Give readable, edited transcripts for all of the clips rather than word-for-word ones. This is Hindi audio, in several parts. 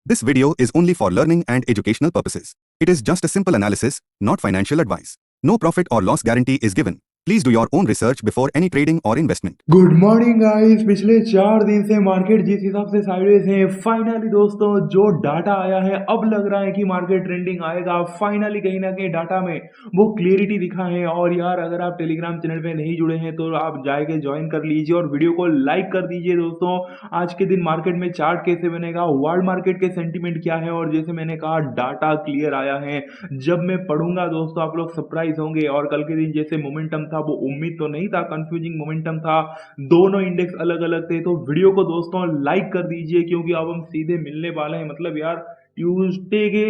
This video is only for learning and educational purposes. It is just a simple analysis, not financial advice. No profit or loss guarantee is given. Please do your own research before any trading or investment. Good morning guys. पिछले 4 दिन से मार्केट जिस हिसाब से साइडवेज है, फाइनली दोस्तों जो डाटा आया है अब लग रहा है कि मार्केट ट्रेंडिंग आएगा। फाइनली कहीं ना कहीं डाटा में वो क्लियरिटी दिखा है। और यार अगर आप टेलीग्राम चैनल पे नहीं जुड़े हैं तो आप जाके ज्वाइन कर लीजिए और वीडियो को लाइक कर दीजिए। दोस्तों आज के दिन मार्केट में चार्ट कैसे बनेगा, वर्ल्ड मार्केट के सेंटीमेंट क्या है, और जैसे मैंने कहा डाटा क्लियर आया है। जब मैं पढ़ूंगा दोस्तों आप लोग सरप्राइज होंगे। और कल के दिन जैसे मोमेंटम था वो उम्मीद तो नहीं था, कंफ्यूजिंग मोमेंटम था, दोनों इंडेक्स अलग अलग थे। तो वीडियो को दोस्तों लाइक कर दीजिए क्योंकि अब हम सीधे मिलने वाले हैं। मतलब यार ट्यूसडे के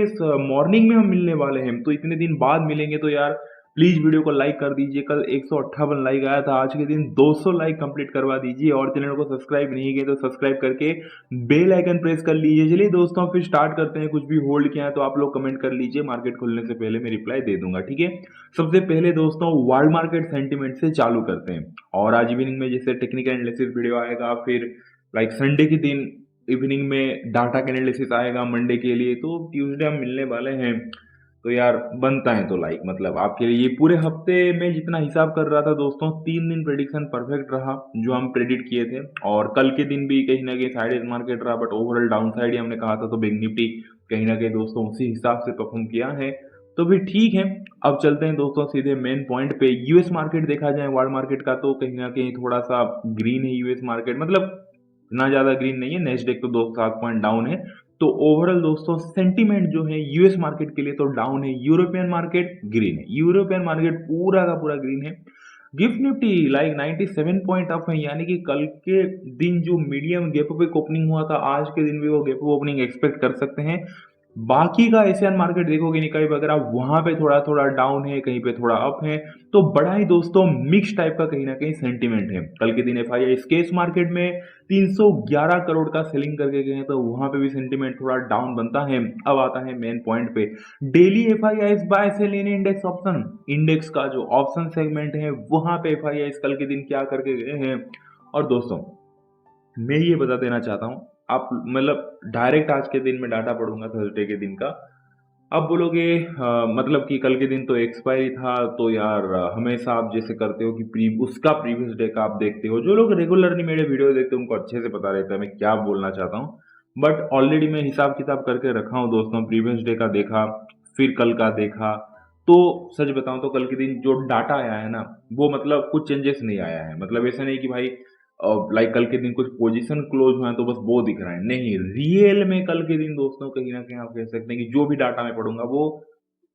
मॉर्निंग में हम मिलने वाले हैं, तो इतने दिन बाद मिलेंगे। तो यार प्लीज वीडियो को लाइक कर दीजिए। कल 158 लाइक आया था, आज के दिन 200 लाइक कंप्लीट करवा दीजिए। और चैनल को सब्सक्राइब नहीं किए तो सब्सक्राइब करके बेल आइकन प्रेस कर लीजिए। चलिए दोस्तों फिर स्टार्ट करते हैं। कुछ भी होल्ड किया है तो आप लोग कमेंट कर लीजिए, मार्केट खुलने से पहले मैं रिप्लाई दे दूंगा, ठीक है। सबसे पहले दोस्तों वर्ल्ड मार्केट सेंटीमेंट से चालू करते हैं। और आज इवनिंग में जैसे टेक्निकल एनालिसिस वीडियो आएगा, फिर लाइक संडे के दिन इवनिंग में डाटा का एनालिसिस आएगा मंडे के लिए। तो ट्यूसडे हम मिलने वाले हैं। तो यार बनता है तो लाइक मतलब आपके लिए ये पूरे हफ्ते में जितना हिसाब कर रहा था दोस्तों, 3 दिन प्रेडिक्शन परफेक्ट रहा जो हम प्रेडिक्ट किए थे। और कल के दिन भी कहीं ना कहीं साइड मार्केट रहा, बट ओवरऑल डाउन साइड ही हमने कहा था। तो बैंक निफ्टी कहीं ना कहीं दोस्तों उसी हिसाब से परफॉर्म किया है। तो भी ठीक है। अब चलते हैं दोस्तों सीधे मेन पॉइंट पे। यूएस मार्केट देखा जाए वर्ल्ड मार्केट का तो कहीं ना कहीं थोड़ा सा ग्रीन है यूएस मार्केट। मतलब इतना ज्यादा ग्रीन नहीं है, नेस्डेक तो 207 पॉइंट डाउन है। तो ओवरऑल दोस्तों सेंटीमेंट जो है यूएस मार्केट के लिए तो डाउन है। यूरोपियन मार्केट ग्रीन है, यूरोपियन मार्केट पूरा का पूरा ग्रीन है। Gift Nifty like 97 point up है, यानी कि कल के दिन जो मीडियम गैप अप ओपनिंग हुआ था आज के दिन भी वो गैप अप ओपनिंग एक्सपेक्ट कर सकते हैं। बाकी का एशियन मार्केट देखोगे निकाय वगैरह वहां पे थोड़ा थोड़ा डाउन है, कहीं पे थोड़ा अप है। तो बड़ा ही दोस्तों मिक्स टाइप का कहीं ना कहीं सेंटीमेंट है। कल के दिन एफआईआई केस मार्केट में 311 करोड़ का सेलिंग करके गए हैं, तो वहां पे भी सेंटीमेंट थोड़ा डाउन बनता है। अब आता है मेन पॉइंट पे। डेली एफआईआई बाय सेल इन इंडेक्स ऑप्शन, इंडेक्स का जो ऑप्शन सेगमेंट है वहां पे एफआईआई कल के दिन क्या करके गए हैं। और दोस्तों मैं ये बता देना चाहता हूँ, आप मतलब डायरेक्ट आज के दिन में डाटा पढ़ूंगा थर्सडे के दिन का। अब बोलोगे मतलब कि कल के दिन तो एक्सपायरी था, तो यार हमेशा आप जैसे करते हो कि उसका प्रीवियस डे का आप देखते हो। जो लोग रेगुलरली मेरे वीडियो देखते हैं उनको अच्छे से पता रहता है मैं क्या बोलना चाहता हूँ। बट ऑलरेडी मैं हिसाब किताब करके रखा हूँ दोस्तों। प्रीवियस डे का देखा, फिर कल का देखा। तो सच बताऊं तो कल के दिन जो डाटा आया है ना वो मतलब कुछ चेंजेस नहीं आया है। मतलब ऐसा नहीं कि भाई लाइक कल के दिन कुछ पोजीशन क्लोज हुआ है तो बस वो दिख रहा है, नहीं। रियल में कल के दिन दोस्तों कहीं ना कहीं आप कह सकते हैं कि जो भी डाटा मैं पढ़ूंगा वो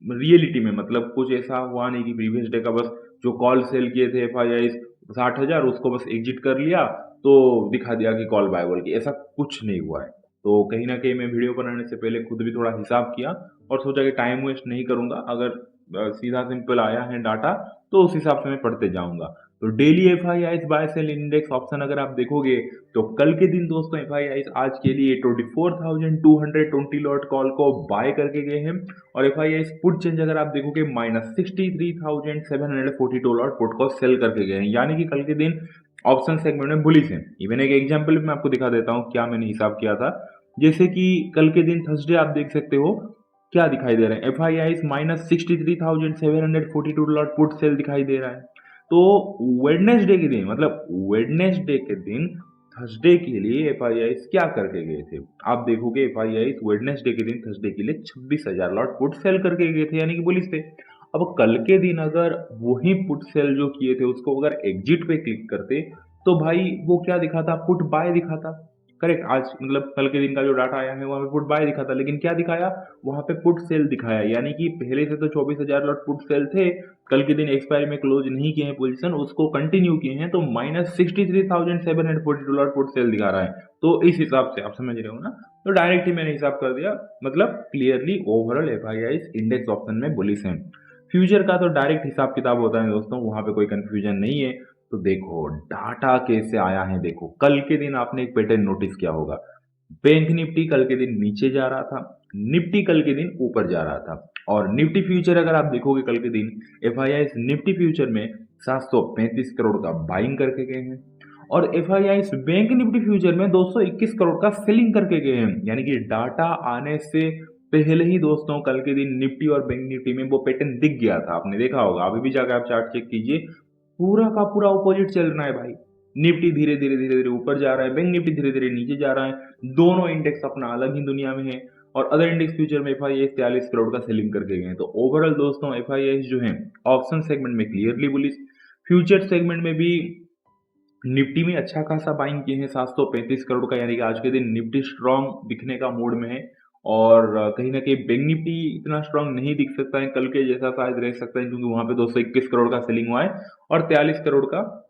रियलिटी में मतलब कुछ ऐसा हुआ नहीं कि प्रीवियस डे का बस जो कॉल सेल किए थे एफआईआई 60,000 उसको बस एग्जिट कर लिया तो दिखा दिया कि कॉल बाय बोल के, ऐसा कुछ नहीं हुआ है। तो कहीं ना कहीं मैं वीडियो बनाने से पहले खुद भी थोड़ा हिसाब किया और सोचा कि टाइम वेस्ट नहीं करूंगा। अगर सीधा सिंपल आया है डाटा तो उस हिसाब से मैं पढ़ते जाऊंगा। तो daily FII buy sell index option अगर आप देखोगे तो कल के दिन दोस्तों एफआईआई आज के लिए 24,220 लॉट कॉल को बाय करके गए हैं। और एफआईआई पुट चेंज अगर आप देखोगे -63,742 लॉट पुट को सेल करके गए हैं, यानी कि कल के दिन ऑप्शन सेगमेंट में बुलिश है। इवन एक एग्जांपल भी मैं आपको दिखा देता हूँ क्या मैंने हिसाब किया था। जैसे कि कल के दिन थर्सडे आप देख सकते हो क्या दिखाई दे रहा है, एफआईआई -63,742 लॉट पुट सेल दिखाई दे रहा है। तो वेडनेसडे के दिन मतलब वेडनेसडे के दिन थर्सडे के लिए एफआईआई क्या करके गए थे आप देखोगे। एफआईआई वेडनेसडे के दिन थर्सडे के लिए 26,000 लॉट पुट सेल करके गए थे, यानी कि बुलिश थे। अब कल के दिन अगर वही पुट सेल जो किए थे उसको अगर एग्जिट पे क्लिक करते तो भाई वो क्या दिखाता, पुट बाय दिखाता। करेक्ट, आज मतलब कल के दिन का जो डाटा आया है वहां पे पुट बाय दिखाता, लेकिन क्या दिखाया वहां पे पुट सेल दिखाया। यानी कि पहले से तो 24,000 लॉट पुट सेल थे, कल के दिन एक्सपायरी में क्लोज नहीं किए हैं पोजीशन, उसको कंटिन्यू किए हैं तो -63,742 लॉट पुट सेल दिखा रहा है। तो इस हिसाब से आप समझ रहे हो ना। तो डायरेक्ट ही मैंने हिसाब कर दिया, मतलब clearly overall FII index option में बुलिश है। फ्यूचर का तो डायरेक्ट हिसाब किताब होता है दोस्तों, वहां पे कोई कंफ्यूजन नहीं है। तो देखो डाटा कैसे आया है। देखो कल के दिन आपने एक पैटर्न नोटिस किया होगा, बैंक निफ्टी कल के दिन नीचे जा रहा था, निफ्टी कल के दिन ऊपर जा रहा था। और निफ्टी फ्यूचर अगर आप देखोगे कल के दिन एफआईआई निफ्टी फ्यूचर में 735 करोड़ का बाइंग करके गए हैं। और एफआईआई बैंक निफ्टी फ्यूचर में 221 करोड़ का सेलिंग करके गए हैं, यानी कि डाटा आने से पहले ही दोस्तों कल के दिन निफ्टी और बैंक निफ्टी में वो पैटर्न दिख गया था, आपने देखा होगा। अभी भी जाकर आप चार्ट चेक कीजिए, पूरा का पूरा ऑपोजिट चल रहा है भाई। निफ्टी धीरे धीरे धीरे धीरे ऊपर जा रहा है, बैंक निफ्टी धीरे धीरे नीचे जा रहा है। दोनों इंडेक्स अपना अलग ही दुनिया में है। और अदर इंडेक्स फ्यूचर में एफआईआई 43 करोड़ का सेलिंग करके गए हैं। तो ओवरऑल दोस्तों एफआईआई जो है ऑप्शन सेगमेंट में क्लियरली बुलिश, फ्यूचर सेगमेंट में भी निफ्टी में अच्छा खासा बाइंग किए हैं 735 करोड़ का, यानी कि आज के दिन निफ्टी स्ट्रांग दिखने का मूड में है। और कहीं ना कहीं बैंक निफ्टी इतना स्ट्रांग नहीं दिख सकता है, कल के जैसा शायद रह सकता है, क्योंकि वहां पे 221 करोड़ का सेलिंग हुआ है और 43 करोड़ का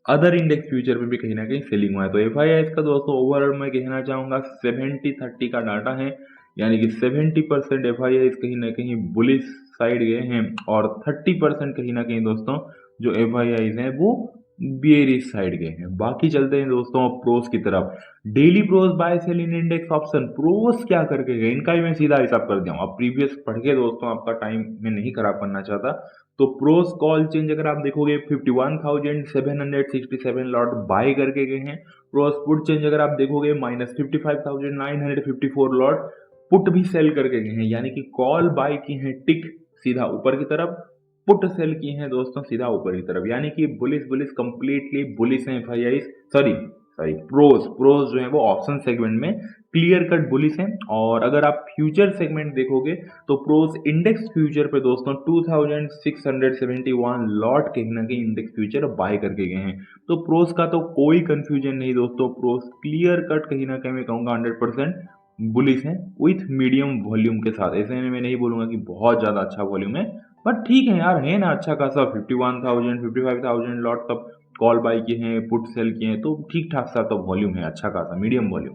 अदर इंडेक्स फ्यूचर में भी कहीं ना कहीं सेलिंग हुआ है। तो एफआईआई का दोस्तों ओवरऑल मैं कहना चाहूंगा 70-30 का डाटा है, यानी कि 70% एफआईआई कहीं ना कहीं बुलिश साइड गए हैं और 30% कहीं ना कहीं दोस्तों जो एफआईआई हैं वो बेयरिश साइड गए हैं। बाकी चलते हैं दोस्तों प्रोस की तरफ। डेली प्रोस बाय सेल इन इंडेक्स ऑप्शन, प्रोस क्या करके गए इनका भी मैं सीधा हिसाब कर दिया हूँ। अब प्रीवियस पढ़ के दोस्तों आपका टाइम मैं नहीं खराब करना चाहता। तो प्रोस कॉल चेंज अगर आप देखोगे 51,767 लॉट बाय करके गए हैं। प्रोस पुट चेंज अगर आप देखोगे -55,954 लॉट पुट भी सेल करके गए हैं, यानी कि कॉल बाय की है टिक सीधा ऊपर की तरफ, पुट सेल की हैं दोस्तों सीधा ऊपर की तरफ, यानी कि बुलिश बुलिश कंप्लीटली बुलिश हैं एफआईआई। सॉरी सॉरी प्रोस जो है वो ऑप्शन सेगमेंट में क्लियर कट बुलिश हैं। और अगर आप फ्यूचर सेगमेंट देखोगे तो प्रोस इंडेक्स फ्यूचर पे दोस्तों 2671 लॉट कहीं ना कहीं इंडेक्स फ्यूचर बाय करके गए हैं। तो प्रोस का तो कोई कंफ्यूजन नहीं दोस्तों, प्रोस क्लियर कट कहीं ना कहीं मैं कहूँगा 100% बुलिश है विथ मीडियम वॉल्यूम के साथ। ऐसे में मैं नहीं बोलूंगा कि बहुत ज़्यादा अच्छा वॉल्यूम है, बट ठीक है यार, है ना अच्छा खासा 51,000 55,000 लॉट तब कॉल बाई किए हैं, पुट सेल किए हैं, तो ठीक ठाक सा तो वॉल्यूम है, अच्छा खासा मीडियम वॉल्यूम।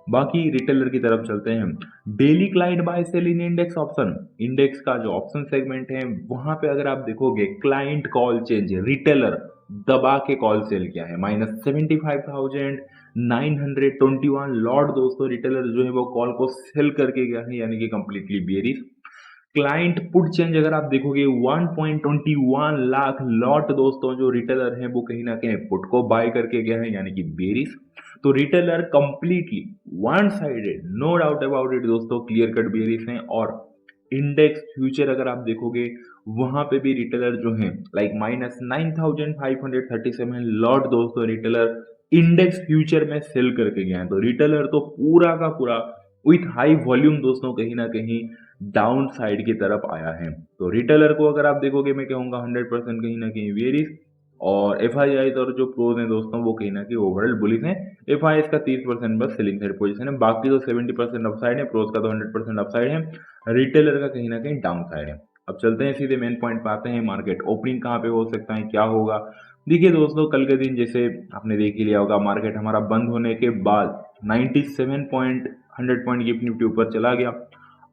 बाकी रिटेलर की तरफ चलते हैं। डेली क्लाइंट बाय सेल इन इंडेक्स ऑप्शन, इंडेक्स का जो ऑप्शन सेगमेंट है वहां पे अगर आप देखोगे क्लाइंट कॉल चेंज रिटेलर दबा के कॉल सेल किया है -75,921 लॉट दोस्तों रिटेलर जो है वो कॉल को सेल करके गया है, यानी कि completely bearish. Client put change अगर आप देखोगे 1.21 लाख लॉट दोस्तों जो रिटेलर हैं वो कहीं ना कहीं पुट को बाय करके गया है, यानी कि बेरिश। तो retailer completely one sided, no doubt about it दोस्तों, क्लियर कट बेरिश हैं। और इंडेक्स फ्यूचर अगर आप देखोगे वहां पे भी रिटेलर जो है लाइक -9,537 लॉट दोस्तों रिटेलर इंडेक्स फ्यूचर में सेल करके गए हैं। तो रिटेलर तो पूरा का पूरा विथ हाई वॉल्यूम दोस्तों कहीं ना कहीं डाउन साइड की तरफ आया है। तो रिटेलर को अगर आप देखोगे मैं कहूँगा 100% कहीं ना कहीं वेरिस। और एफ आई आई और जो प्रोज हैं दोस्तों वो कहीं ना कहीं ओवरऑल बुलिश हैं। एफ आई का 30% बस सेलिंग साइड पोजीशन है, बाकी तो 70% अपसाइड है, प्रोज का तो 100% अपसाइड है, रिटेलर का कहीं ना कहीं डाउन साइड है। अब चलते हैं सीधे मेन पॉइंट पे आते हैं, मार्केट ओपनिंग कहाँ पे हो सकता है, क्या होगा। देखिए दोस्तों कल के दिन जैसे आपने देख ही लिया होगा, मार्केट हमारा बंद होने के बाद 97 पॉइंट 100 पॉइंट गिफ्ट निफ्टी ऊपर चला गया।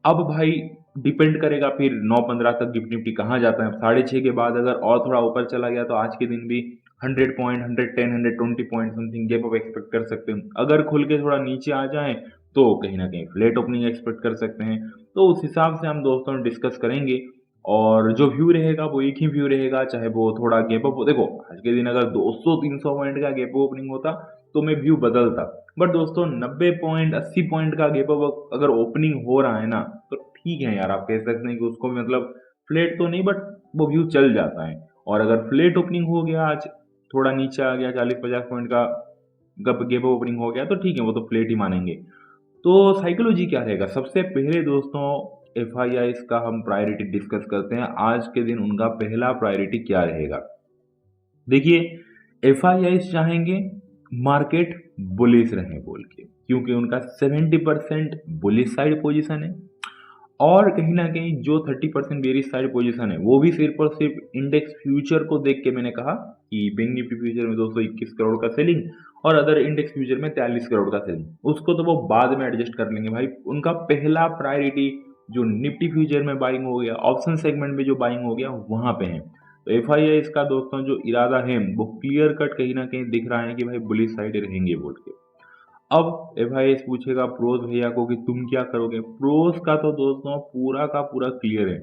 अब भाई डिपेंड करेगा फिर 9-15 तक गिफ्ट निफ्टी कहाँ जाता है। 6:30 के बाद अगर और थोड़ा ऊपर चला गया तो आज के दिन भी 100 point 110 120 point something gap up expect कर सकते हैं। अगर खुल के थोड़ा नीचे आ जाए तो कहीं ना कहीं फ्लैट ओपनिंग एक्सपेक्ट कर सकते हैं। तो उस हिसाब से हम दोस्तों डिस्कस करेंगे और जो व्यू रहेगा वो एक ही व्यू रहेगा, चाहे वो थोड़ा गैप अप हो। देखो आज के दिन अगर 200-300 पॉइंट का गैप ओपनिंग होता तो मैं व्यू बदलता, बट दोस्तों 90 पॉइंट 80 पॉइंट का गैप अप अगर ओपनिंग हो रहा है ना तो ठीक है यार, आप कह सकते हैं कि उसको मतलब फ्लैट तो नहीं बट वो व्यू चल जाता है। और अगर फ्लैट ओपनिंग हो गया आज, थोड़ा नीचे आ गया 40-50 पॉइंट का गैप ओपनिंग हो गया तो ठीक है, वो तो फ्लैट ही मानेंगे। तो साइकोलॉजी क्या रहेगा, सबसे पहले दोस्तों एफ आई आई का हम प्रायोरिटी डिस्कस करते हैं। आज के दिन उनका पहला प्रायोरिटी क्या रहेगा। देखिए एफ आई आई चाहेंगे मार्केट बुलिश रहे बोल के, क्योंकि उनका 70% बुलिश साइड पोजीशन है और कहीं ना कहीं जो 30% बेरिश साइड पोजीशन है वो भी सिर्फ और सिर्फ इंडेक्स फ्यूचर को देख के मैंने कहा कि बैंक निफ्टी फ्यूचर में 221 करोड़ का सेलिंग और अदर इंडेक्स फ्यूचर में 43 करोड़ का सेलिंग, उसको तो वो बाद में एडजस्ट कर लेंगे भाई। उनका पहला प्रायोरिटी जो निफ्टी फ्यूचर में बाइंग हो गया, ऑप्शन सेगमेंट में जो बाइंग हो गया वहां पे है। तो एफ आई आई इसका दोस्तों जो इरादा है वो क्लियर कट कहीं ना कहीं दिख रहा है कि भाई बुलिश साइड रहेंगे बोल के। अब एफ आई एस पूछेगा प्रोज भैया को कि तुम क्या करोगे। प्रोज का तो दोस्तों पूरा का पूरा क्लियर है,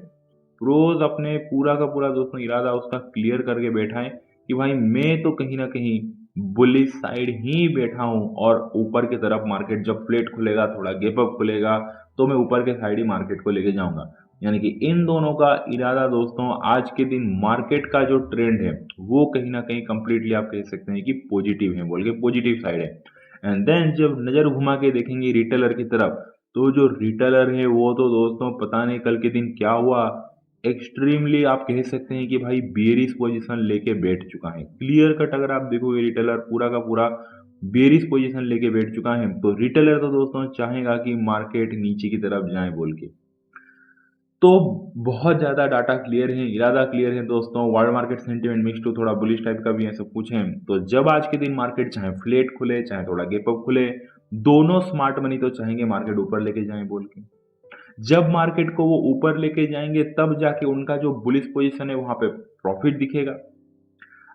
प्रोज अपने पूरा का पूरा दोस्तों इरादा उसका क्लियर करके बैठा है कि भाई मैं तो कहीं ना कहीं बुलिश साइड ही बैठा हूं और ऊपर की तरफ मार्केट जब फ्लैट खुलेगा, थोड़ा गैप अप खुलेगा, तो मैं ऊपर के साइड ही मार्केट को लेके जाऊंगा। यानी कि इन दोनों का इरादा दोस्तों आज के दिन मार्केट का जो ट्रेंड है वो कहीं ना कहीं कंप्लीटली आप कह सकते हैं कि पॉजिटिव है, बोल के पॉजिटिव साइड है। एंड देन जब नजर घुमा के देखेंगे रिटेलर की तरफ, तो जो रिटेलर है वो तो दोस्तों पता नहीं कल के दिन क्या हुआ, एक्सट्रीमली आप कह सकते हैं कि भाई बेरिश पोजीशन लेके बैठ चुका है। क्लियर कट अगर आप देखोगे रिटेलर पूरा का पूरा बेरिश पोजीशन लेके बैठ चुका है। तो रिटेलर तो दोस्तों चाहेगा कि मार्केट नीचे की तरफ जाए बोल के। तो बहुत ज़्यादा डाटा क्लियर है, इरादा क्लियर है दोस्तों। World market sentiment mix to थोड़ा बुलिश टाइप का भी है, सब कुछ है। तो जब आज के दिन मार्केट चाहे फ्लैट खुले चाहे थोड़ा गैप अप खुले, दोनों स्मार्ट मनी तो चाहेंगे मार्केट ऊपर लेके जाए बोल के। जब मार्केट को वो ऊपर लेके जाएंगे तब जाके उनका जो बुलिश पोजीशन है वहां पे प्रॉफिट दिखेगा।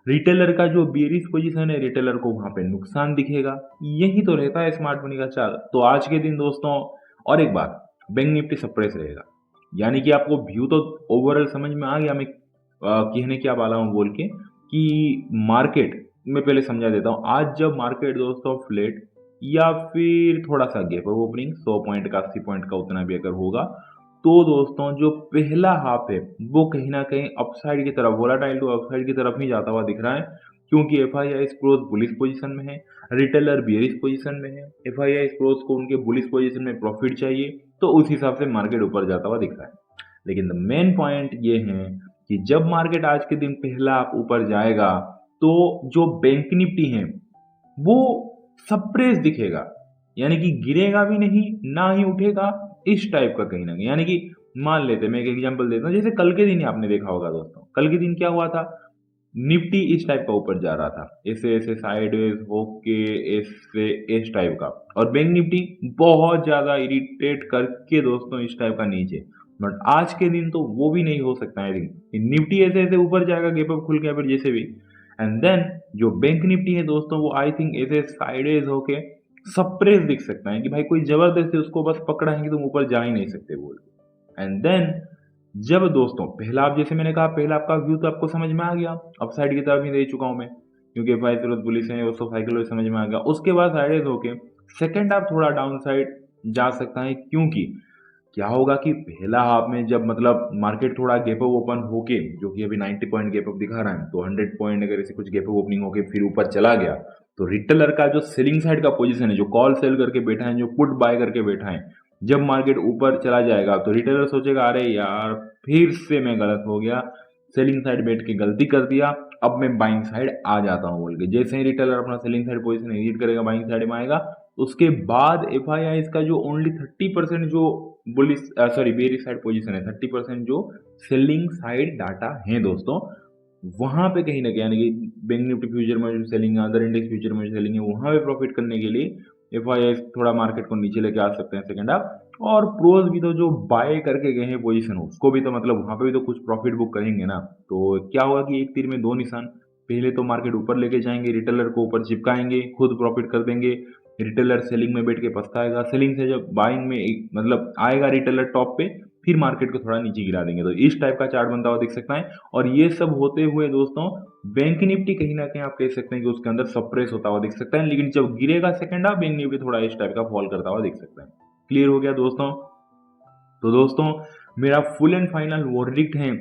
रिटेलर का जो बेरिश पोजीशन है रिटेलर को वहां पे नुकसान दिखेगा। यही तो रहता है स्मार्ट मनी का चाल। तो आज के दिन दोस्तों और एक बात, बैंक निफ्टी सप्रेस रहेगा। यानी कि आपको व्यू तो ओवरऑल समझ में आ गया मैं कहने क्या वाला हूँ बोल के कि मार्केट में पहले समझा देता हूँ। आज जब मार्केट दोस्तों फ्लैट या फिर थोड़ा सा गैप अप ओपनिंग 100 पॉइंट का 80 पॉइंट का उतना भी अगर होगा, तो दोस्तों जो पहला हाफ है वो कहीं ना कहीं अपसाइड की तरफ, वोलाटाइल टू अपसाइड की तरफ ही जाता हुआ दिख रहा है। क्योंकि F I I close bullish position में है, रिटेलर बियरिश पोजीशन में है। एफ आई आई क्लोज को उनके बुलिश पोजीशन में प्रॉफिट चाहिए, तो उस हिसाब से मार्केट ऊपर जाता हुआ दिख रहा है। लेकिन द मेन पॉइंट ये है कि जब मार्केट आज के दिन पहला आप ऊपर जाएगा तो जो बैंक निफ्टी है वो सप्रेस दिखेगा। यानी कि गिरेगा भी नहीं ना ही उठेगा, इस टाइप का कहीं ना कहीं। यानी कि मान लेते, मैं एक एग्जांपल देता हूँ, जैसे कल के दिन ही आपने देखा होगा दोस्तों, कल के दिन क्या हुआ था, निफ्टी इस टाइप का ऊपर जा रहा था, ऐसे ऐसे साइडवेज होके ऐसे इस टाइप का, और बैंक निफ्टी बहुत ज्यादा इरिटेट करके दोस्तों इस टाइप का नीचे। बट आज के दिन तो वो भी नहीं हो सकता है। निफ्टी ऐसे ऐसे ऊपर जाएगा गैप अप खुल के, फिर जैसे भी। एंड देन जो बैंक निफ्टी है दोस्तों वो आई थिंक ऐसे साइडवेज होके सप्रेस दिख सकता है कि भाई कोई जबरदस्ती उसको बस पकड़ा है कि तुम ऊपर जा ही नहीं सकते बोल के। एंड देन जब दोस्तों पहला, आप जैसे मैंने कहा पहला आपका व्यू तो आपको समझ में आ गया, अपसाइड की तरफ ही दे चुका हूं मैं, क्योंकि एफ आई पुलिस है उसको साइकिल समझ में आ गया। उसके बाद साइडेज होके सेकेंड हाफ थोड़ा डाउन साइड जा सकता है। क्योंकि क्या होगा कि पहला हाफ में जब मतलब मार्केट थोड़ा गैप अप ओपन होके, जो कि अभी 90 पॉइंट गैप अप दिखा रहा है, तो 100 पॉइंट अगर ऐसे कुछ गैप अप ओपनिंग होके फिर ऊपर चला गया, तो रिटेलर का जो सेलिंग साइड का पोजीशन है, जो कॉल सेल करके बैठा है, जो पुट बाय करके बैठा है, जब मार्केट ऊपर चला जाएगा तो रिटेलर सोचेगा अरे यार फिर से मैं गलत हो गया, सेलिंग साइड बैठ के गलती कर दिया, अब मैं बाइंग साइड आ जाता हूँ बोल के। जैसे ही रिटेलर अपना सेलिंग साइड पोजीशन एग्जिट करेगा, बाइंग साइड में आएगा, उसके बाद एफ आई आई इसका जो ओनली 30% जो bullish sorry bearish side position है, 30% जो सेलिंग साइड डाटा है दोस्तों, वहां पे कहीं ना कहीं, यानी कि बैंक निफ्टी फ्यूचर में जो सेलिंग है, अदर इंडेक्स फ्यूचर में जो सेलिंग है, वहां पे प्रॉफिट करने के लिए एफ आई आई थोड़ा मार्केट को नीचे लेके आ सकते हैं सेकंड हाफ। और प्रोज भी तो जो बाय करके गए हैं पोजीशन, उसको भी तो मतलब वहां पे भी तो कुछ प्रॉफिट बुक करेंगे ना। तो क्या होगा कि एक तीर में दो निशान, पहले तो मार्केट ऊपर लेके जाएंगे, रिटेलर को ऊपर चिपकाएंगे, खुद प्रॉफिट कर देंगे। रिटेलर सेलिंग में बैठ के पछताएगा, सेलिंग से जब बाइंग में मतलब आएगा रिटेलर टॉप पे, फिर मार्केट को थोड़ा नीचे गिरा देंगे। तो इस टाइप का चार्ट बनता हुआ दिख सकता है। और ये सब होते हुए दोस्तों बैंक निफ्टी कहीं ना कहीं आप कह सकते हैं कि उसके अंदर सप्रेस होता हुआ दिख सकता है। लेकिन जब गिरेगा सेकंड हाफ, बैंक निफ्टी थोड़ा इस टाइप का फॉल करता हुआ दिख सकता है। क्लियर हो गया दोस्तों? तो दोस्तों मेरा फुल एंड फाइनल वर्डिक्ट है,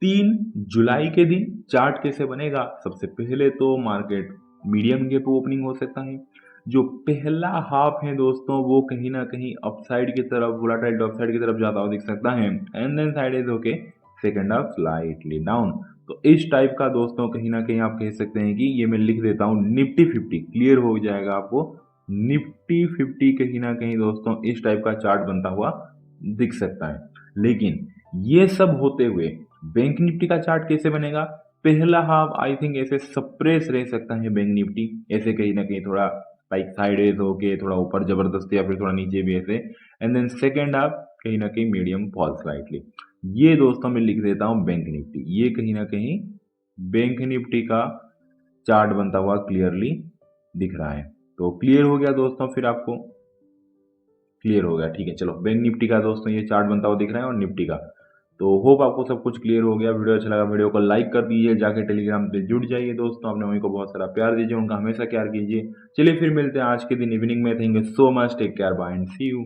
3 जुलाई के दिन चार्ट कैसे बनेगा। सबसे पहले तो मार्केट मीडियम गैप ओपनिंग हो सकता है। जो पहला हाफ है दोस्तों वो कहीं ना कहीं अपसाइड की तरफ, वोलाटाइल टू अपसाइड की तरफ जाता हुआ दिख सकता है। एंड देन साइड होके सेकंड हाफ स्लाइटली डाउन। तो इस टाइप का दोस्तों कहीं ना कहीं आप कह सकते हैं कि ये मैं लिख देता हूँ निफ्टी 50, क्लियर हो जाएगा आपको। निफ्टी 50 कहीं ना कहीं दोस्तों इस टाइप का चार्ट बनता हुआ दिख सकता है। लेकिन ये सब होते हुए बैंक निफ्टी का चार्ट कैसे बनेगा? पहला हाफ आई थिंक ऐसे सप्रेस रह सकता है बैंक निफ्टी, ऐसे कहीं ना कहीं थोड़ा लाइक साइडेज होके थोड़ा ऊपर जबरदस्ती या फिर थोड़ा नीचे भी ऐसे। एंड देन सेकेंड हाफ कहीं ना कहीं मीडियम फॉल स्लाइटली। ये दोस्तों मैं लिख देता हूँ बैंक निफ्टी, ये कहीं ना कहीं बैंक निफ्टी का चार्ट बनता हुआ क्लियरली दिख रहा है। तो क्लियर हो गया दोस्तों, फिर आपको क्लियर हो गया, ठीक है। चलो बैंक निफ्टी का दोस्तों ये चार्ट बनता हुआ दिख रहा है और निफ्टी का। तो होप आपको सब कुछ क्लियर हो गया। वीडियो अच्छा लगा वीडियो को लाइक कर दीजिए, जाके टेलीग्राम पे जुड़ जाइए दोस्तों, अपने मम्मी को बहुत सारा प्यार दीजिए, उनका हमेशा केयर कीजिए। चलिए फिर मिलते हैं आज के दिन इवनिंग में। Thank you so much, take care, bye and see you.